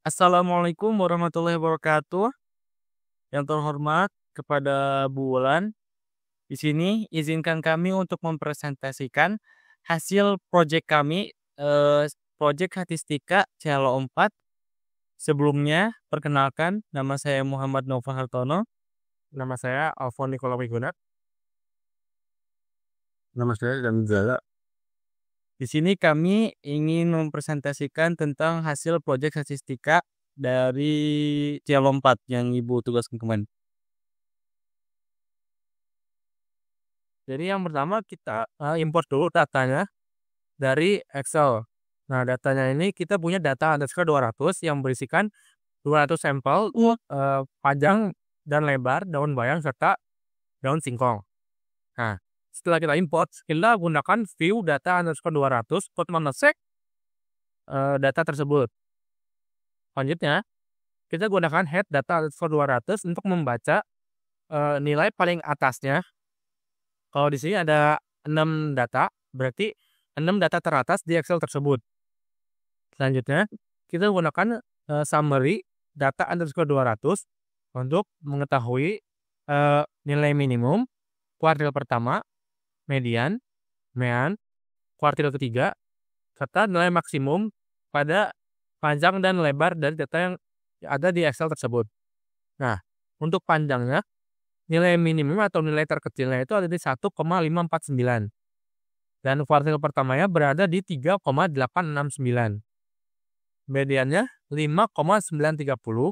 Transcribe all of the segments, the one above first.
Assalamualaikum warahmatullahi wabarakatuh. Yang terhormat kepada Bu Wulan, di sini izinkan kami untuk mempresentasikan hasil proyek kami, proyek Hatistika Celo 4. Sebelumnya, perkenalkan nama saya Muhammad Nova Hartono. Nama saya Alfon Nikola Wiguna. Nama saya Ganzala. Di sini kami ingin mempresentasikan tentang hasil proyek Hatistika dari Celo 4 yang Ibu tugaskan kemarin. Jadi yang pertama kita import dulu datanya dari Excel. Nah, datanya ini kita punya data underscore 200 yang berisikan 200 sampel panjang dan lebar daun bayam serta daun singkong. Nah, setelah kita import, kita gunakan view data underscore 200 untuk mengecek data tersebut. Selanjutnya, kita gunakan head data underscore 200 untuk membaca nilai paling atasnya. Kalau di sini ada 6 data, berarti 6 data teratas di Excel tersebut. Selanjutnya, kita gunakan summary data underscore 200 untuk mengetahui nilai minimum, kuartil pertama, median, mean, kuartil ketiga, serta nilai maksimum pada panjang dan lebar dari data yang ada di Excel tersebut. Nah, untuk panjangnya, nilai minimum atau nilai terkecilnya itu ada di 1,549. Dan kuartil pertamanya berada di 3,869. Mediannya 5,930.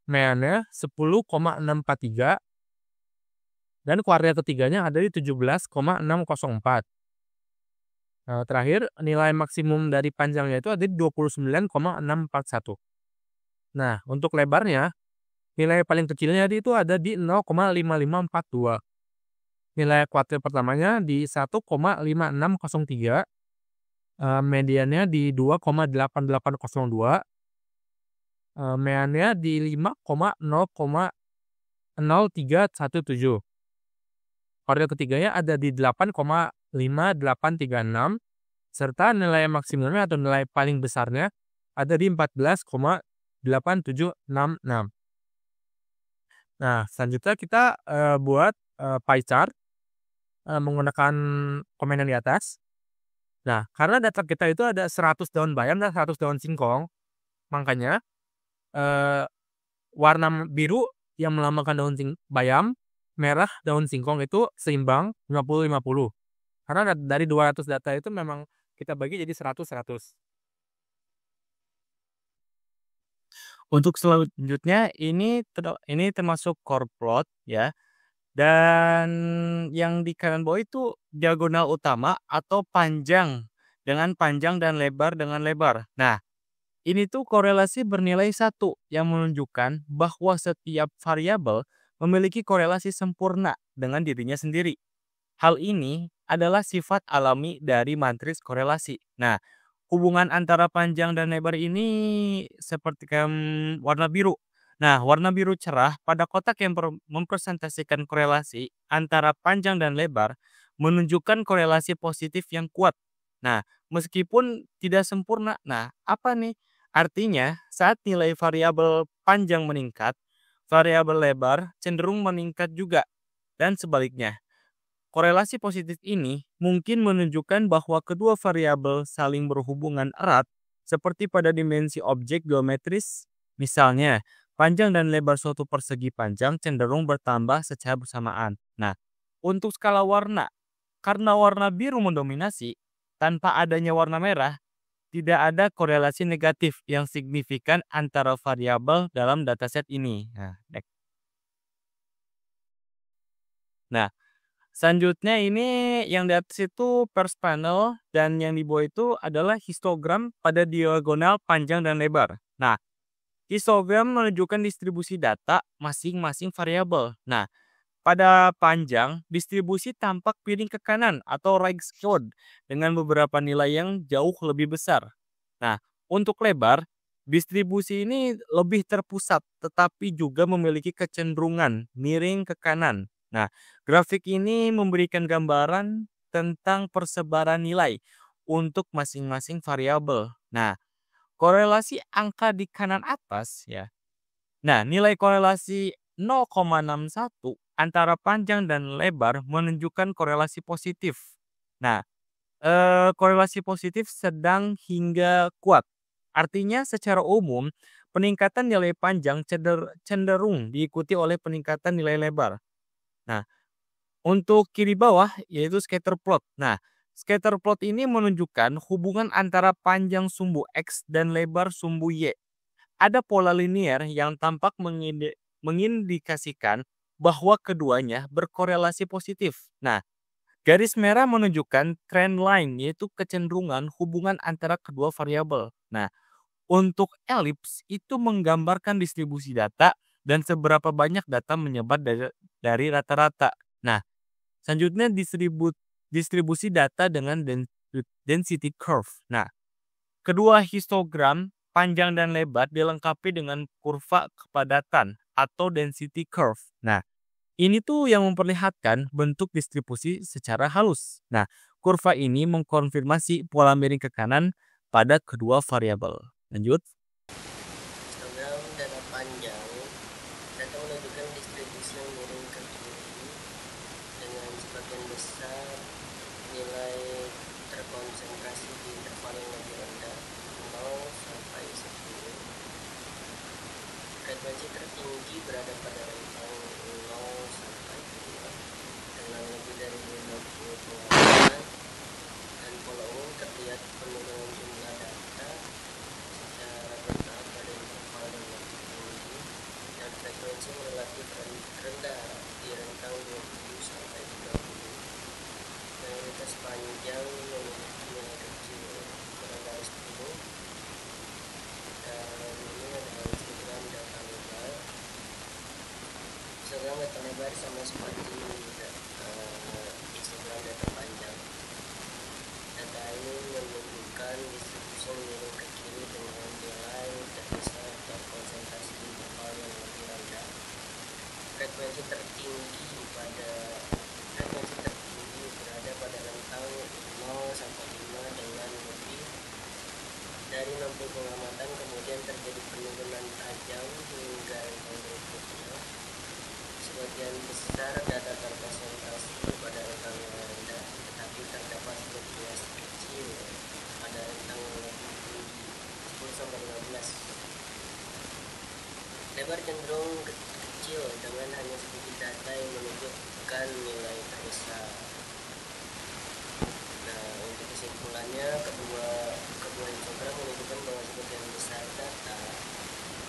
Meannya 10,643. Dan kuartil ketiganya ada di 17,604. Terakhir, nilai maksimum dari panjangnya itu ada di 29,641. Nah, untuk lebarnya, nilai paling kecilnya itu ada di 0,5542. Nilai kuartil pertamanya di 1,5603. Mediannya di 2,8802. Meannya di 5,0,0317. Kuartil ketiganya ada di 8,5836. Serta nilai maksimumnya atau nilai paling besarnya ada di 14,8766. Nah, selanjutnya kita buat pie chart menggunakan komen yang di atas. Nah, karena data kita itu ada 100 daun bayam dan 100 daun singkong, makanya warna biru yang melambangkan daun bayam, merah daun singkong itu seimbang 50-50. Karena dari 200 data itu memang kita bagi jadi 100-100. Untuk selanjutnya ini termasuk core plot ya. Dan yang di kanan bawah itu diagonal utama atau panjang dengan panjang dan lebar dengan lebar. Nah, ini tuh korelasi bernilai 1 yang menunjukkan bahwa setiap variabel memiliki korelasi sempurna dengan dirinya sendiri. Hal ini adalah sifat alami dari matriks korelasi. Nah, hubungan antara panjang dan lebar ini seperti warna biru. Nah, warna biru cerah pada kotak yang mempresentasikan korelasi antara panjang dan lebar menunjukkan korelasi positif yang kuat. Nah, meskipun tidak sempurna. Nah, apa nih? Artinya, saat nilai variabel panjang meningkat, variabel lebar cenderung meningkat juga. Dan sebaliknya. Korelasi positif ini mungkin menunjukkan bahwa kedua variabel saling berhubungan erat seperti pada dimensi objek geometris. Misalnya, panjang dan lebar suatu persegi panjang cenderung bertambah secara bersamaan. Nah, untuk skala warna, karena warna biru mendominasi, tanpa adanya warna merah, tidak ada korelasi negatif yang signifikan antara variabel dalam dataset ini. Nah, next. Nah, selanjutnya ini yang di atas itu first panel dan yang di bawah itu adalah histogram pada diagonal panjang dan lebar. Nah, histogram menunjukkan distribusi data masing-masing variabel. Nah, pada panjang, distribusi tampak piring ke kanan atau right skewed dengan beberapa nilai yang jauh lebih besar. Nah, untuk lebar, distribusi ini lebih terpusat tetapi juga memiliki kecenderungan miring ke kanan. Nah, grafik ini memberikan gambaran tentang persebaran nilai untuk masing-masing variabel. Nah, korelasi angka di kanan atas ya. Nah, nilai korelasi 0,61 antara panjang dan lebar menunjukkan korelasi positif. Nah, korelasi positif sedang hingga kuat. Artinya secara umum, peningkatan nilai panjang cenderung diikuti oleh peningkatan nilai lebar. Nah, untuk kiri bawah yaitu scatter plot. Nah, scatter plot ini menunjukkan hubungan antara panjang sumbu X dan lebar sumbu Y. Ada pola linier yang tampak mengindikasikan bahwa keduanya berkorelasi positif. Nah, garis merah menunjukkan trend line yaitu kecenderungan hubungan antara kedua variabel. Nah, untuk elips itu menggambarkan distribusi data dan seberapa banyak data menyebar dari rata-rata. Nah, selanjutnya distribusi data dengan density curve. Nah, kedua histogram panjang dan lebar dilengkapi dengan kurva kepadatan atau density curve. Nah, ini tuh yang memperlihatkan bentuk distribusi secara halus. Nah, kurva ini mengkonfirmasi pola miring ke kanan pada kedua variabel. Lanjut. Histogram data panjang, data menunjukkan distribusi yang miring ke kiri dengan sebagian besar nilai terkonsentrasi di interval yang lebih rendah 0 sampai 10. Frekuensi tertinggi berada pada rentang 0 sampai 2 dengan lebih dari 50 pengamatan, dan pola umum terlihat penurunan jumlah data secara bertahap pada interval yang lebih tinggi dan frekuensi relatif rendah di rentang 20 sampai 30. Mayoritas panjang memiliki nilai kecil kurang dari 10, dan ini adalah histogram data lebar. Histogram data lebar sama seperti histogram data panjang. Data ini menunjukkan distribusi yang miring ke kiri dengan nilai terbesar terkonsentrasi di interval yang lebih rendah. Frekuensi tertinggi berada pada rentang 0 sampai 5 dengan lebih dari 60 pengamatan, kemudian terjadi penurunan tajam hingga rentang berikutnya. Sebagian besar data terkonsentrasi pada rentang yang rendah, tetapi terdapat fluktuasi kecil pada rentang yang lebih tinggi 10 sampai 15. Lebar cenderung kecil dengan hanya sedikit data yang menunjukkan nilai terbesar. Nah, untuk kesimpulannya, kedua histogram menunjukkan bahwa sebagian besar data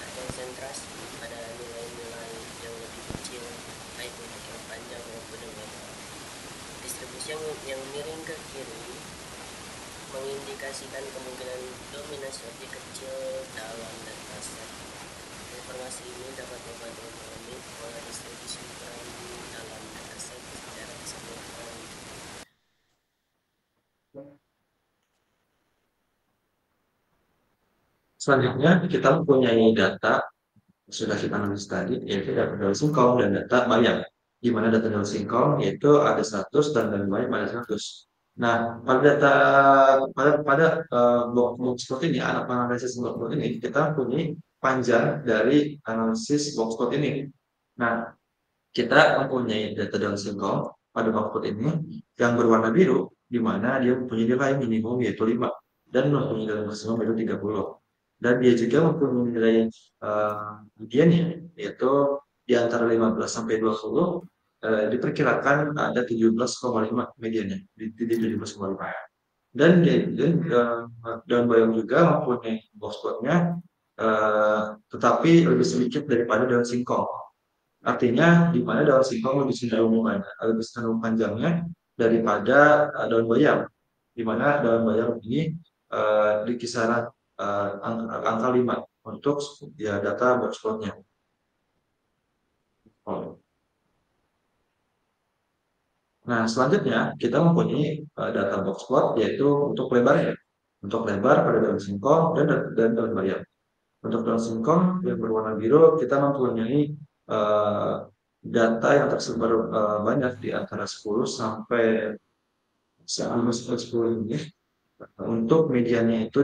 terkonsentrasi pada nilai-nilai yang lebih kecil, baik untuk yang panjang maupun yang lebar. Distribusi yang miring ke kiri mengindikasikan kemungkinan dominasi objek kecil dalam dataset. Informasi ini dapat membantu memahami pola distribusi peran dalam dataset secara keseluruhan. Selanjutnya kita mempunyai data sudah kita analisis tadi, yaitu data dalam singkong dan data bayang. Di mana data dalam singkong yaitu ada 100 dan dalam bayang ada 100. Nah, pada box plot ini, anak analisis box plot ini, kita punya panjang dari analisis box plot ini. Nah, kita mempunyai data dalam singkong pada box plot ini yang berwarna biru, di mana dia mempunyai nilai minimum yaitu 5 dan mempunyai nilai maksimum yaitu 30. Dan dia juga mempunyai nilai mediannya yaitu di antara 15 sampai 20, diperkirakan ada 17,5 mediannya di 17,5. Dan daun bayam juga mempunyai box plotnya, tetapi lebih sedikit daripada daun singkong. Artinya di mana daun singkong lebih cenderung panjangnya daripada daun bayam, di mana daun bayam ini di kisaran angka 5 untuk ya data box plotnya. Nah, selanjutnya kita mempunyai data box plot yaitu untuk lebarnya. Untuk lebar pada daun singkong dan daun bayam. Untuk daun singkong yang berwarna biru kita mempunyai data yang tersebar banyak di antara 10 sampai 10 ini. Untuk mediannya itu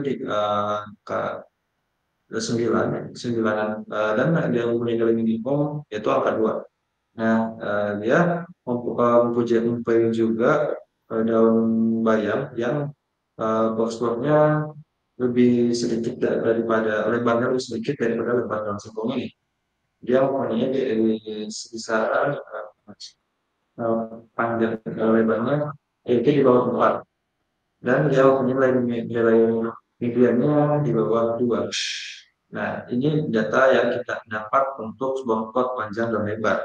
9, dan dia mempunyai nilai minimum yaitu angka 2. Nah, dia mempunyai juga daun bayam yang box-boxnya lebih sedikit daripada lebarnya lebih sedikit daripada lebar daun singkong ini. Dia mempunyai kisaran panjang lebarnya itu di bawah 4 dan dia mempunyai nilai mediannya di bawah 2. Nah, ini data yang kita dapat untuk sebuah plot panjang dan lebar.